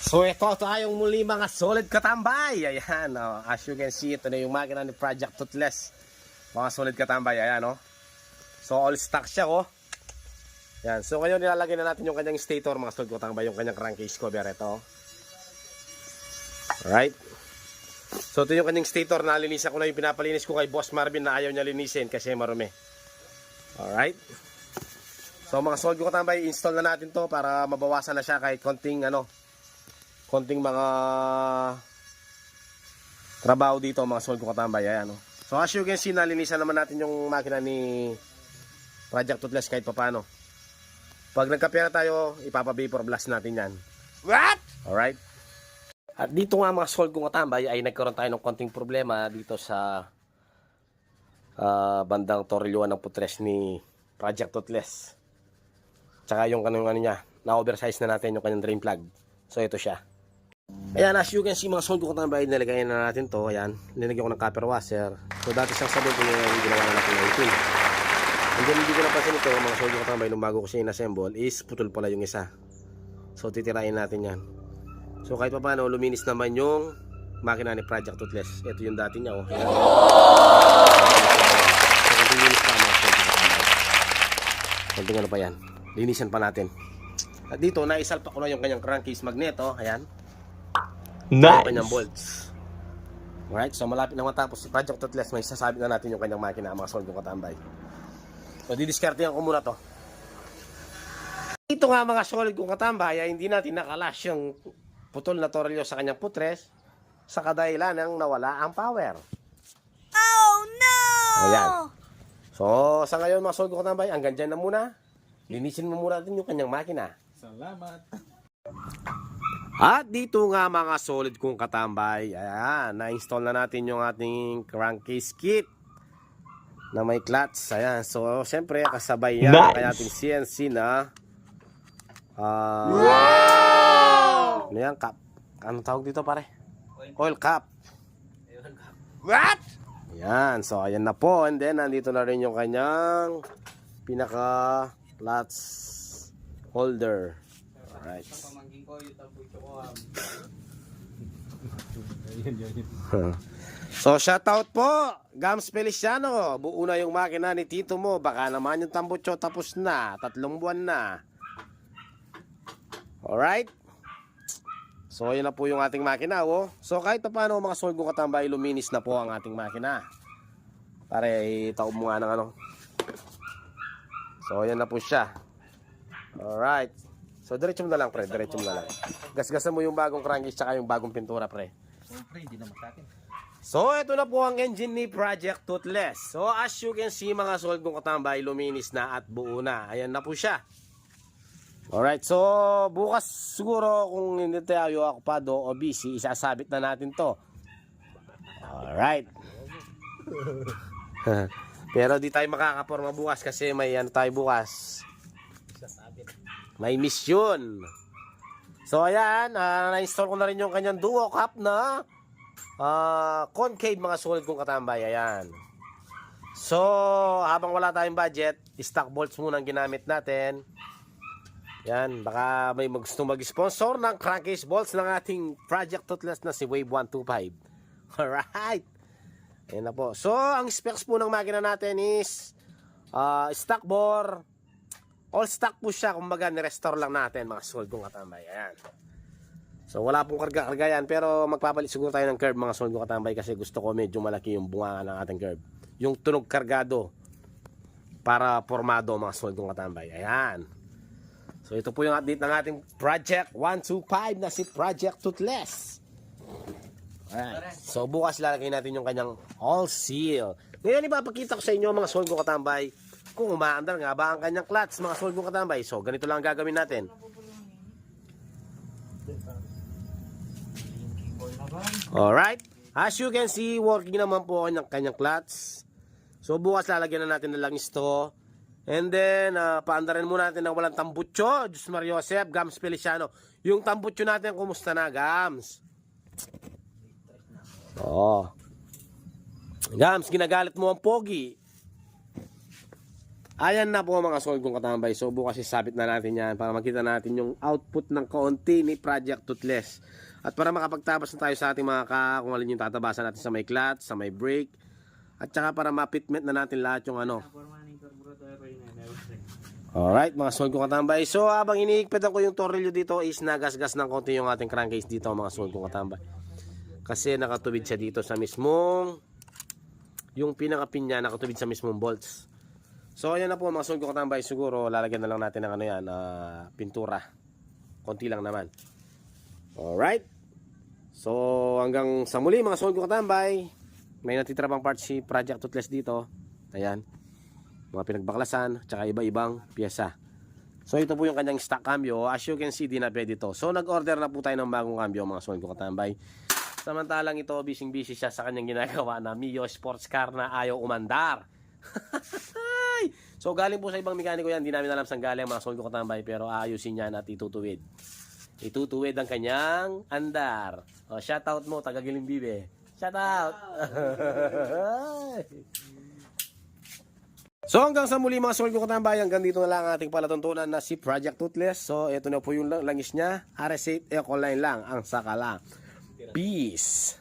So ito tayong muli mga solid katambay. Ayan, as you can see, ito na yung makina ni Project Toothless. Mga solid katambay, ayan So all stock siya Ayan, so ngayon nilalagay na natin yung kanyang stator mga solid katambay, yung kanyang crankcase cover ito. Alright. So ito yung kanyang stator, nalinisan ko na yung pinapalinis ko kay Boss Marvin na ayaw niya linisin kasi marumi. Alright. So mga solid katambay, install na natin to para mabawasan na siya kahit konting konting mga trabaho dito mga solid katambay. Ayan So as you can see, nalinisan naman natin yung makina ni Project Toothless kahit papano. Pag nagkapera tayo, ipapa-vapor blast natin yan. What? Alright. At dito nga mga solid katambay ay nagkaroon tayo ng konting problema dito sa bandang torelyuan ng putres ni Project Toothless. Tsaka yung kanyang niya, na-oversize na natin yung kanyang drain plug. So ito siya. Ayan, as you can see mga solid katambay, nilagay na natin to. Ayan, linagyan ko ng copper washer. So dati siyang sabon ko yung ginawa na natin ng itin. And then hindi ko napansin ito mga solid katambay, nung bago ko siya in-assemble is putol pala yung isa. So titirain natin yan. So kahit pa paano, luminis naman yung makina ni Project Toothless. Ito yung dati niya Ayan. So konting linis pa mga solid katambay. Konting pa yan, linisan pa natin. At dito, naisalpak ko na yung kanyang crankcase magnet Ayan. Nice. Kanyang bolts. Alright, so malapit na matapos si Project Toothless, may sasabit na natin yung kanyang makina mga solid katambay. So didiskartehan ko muna to. Ito nga mga solid katambay ay hindi natin nakalash yung putol na tornilyo sa kanyang putres sa kadahilan ng nawala ang power. Oh no! Ayan. So sa ngayon mga solid katambay, hanggang dyan na muna. Linisin mo muna natin yung kanyang makina. Salamat. At dito nga mga solid kong katambay, ayan, na-install na natin yung ating crankcase kit na may clutch. Ayan, so syempre kasabay yan nice. Kaya ating CNC na Wow! ano yan, cap. Anong tawag dito pare? Oil cap. What? Ayan, so ayan na po. And then nandito na rin yung kanyang pinaka clutch holder. Alright. So shoutout po Gams Feliciano, buo na yung makina ni tito mo. Baka naman yung tambutso tapos na, 3 buwan na. Alright. So yun na po yung ating makina So kahit pa paano mga solid kong katambay, luminis na po ang ating makina. Pare, itaob mo nga ng So yan na po siya. Alright. So diretso mo na lang pre, diretso mo na lang. Gasgasan mo yung bagong crankcase tsaka yung bagong pintura pre. Pre, hindi naman sa akin. So ito na po ang engine ni Project Toothless. So as you can see mga solid kong katambay, luminis na at buo na. Ayan na po siya. Alright, so bukas siguro kung hindi tayo okupado o busy, isasabit na natin to. Alright. Pero di tayo makakaporma bukas kasi may tayo bukas. May mission. So ayan, na-install ko na rin yung kanyang duo cap na concave mga solid kong katambay. Ayan. So habang wala tayong budget, stock bolts muna ang ginamit natin. Yan, baka may gusto mag-sponsor ng crankcase bolts ng ating Project Toothless na si Wave 125. Alright. Ayan na po. So ang specs po ng makina natin is stock bore. All stock po siya, kumbaga ni-restore lang natin mga solid kong katambay. Ayan. So wala pong karga-karga yan, pero magpapalit siguro tayo ng curve mga solid kong katambay kasi gusto ko medyo malaki yung bunga ng ating curve. Yung tunog kargado para formado mga solid kong katambay. Ayan. So ito po yung update ng ating Project 125 na si Project Toothless. Alright. So bukas lalagay natin yung kanyang all seal. Ngayon ipapakita ko sa inyo mga solid kong katambay kung umaandar nga ba ang kanyang clutch mga solid kong katambay. So ganito lang ang gagawin natin. Alright. As you can see, working naman po ang kanyang clutch. So bukas lalagyan na natin ng langis to. And then paandarin muna natin ng walang tambutso. Diyos Mario Joseph, Gams Feliciano. Yung tambutso natin, kumusta na Gams? Gams, ginagalit mo ang pogi. Ayan na po mga sold kong katambay. So bukas isabit na natin yan para makita natin yung output ng kaunti ni Project Toothless. At para makapagtabas na tayo sa ating mga kung alin yung tatabasan natin sa may clutch, sa may brake. At saka para ma-fitment na natin lahat yung ano. Alright mga sold kong katambay. So habang iniigpitan ko yung tornilyo dito is nagasgas ng konti yung ating crankcase dito mga sold kong katambay. Kasi nakatubid siya dito sa mismong yung pinaka-pin niya nakatubid sa mismong bolts. So ayan na po mga sold kong katambay. Siguro lalagyan na lang natin ng ano yan, pintura. Konti lang naman. Alright. So hanggang sa muli mga sold kong katambay. May natitira pang parts si Project Toothless dito. Ayan. Mga pinagbaklasan, tsaka iba-ibang pyesa. So ito po yung kanyang stock cambio. As you can see, di na pwede ito. So nag-order na po tayo ng bagong cambio mga sold kong katambay. Samantalang ito, busy-busy siya sa kanyang ginagawa na Mio sports car na ayaw umandar. So galing po sa ibang mekaniko yan. Di namin alam saan galing mga sold kong katambay. Pero aayusin niya at itutuwid. Itutuwid ang kanyang andar. O, shoutout mo, taga-Giling Bibe. Shoutout! So hanggang sa muli mga sold kong katambay, hanggang dito na lang ang ating palatuntunan na si Project Toothless. So ito na po yung langis niya. RS8 Ecoline lang ang saka lang. Peace!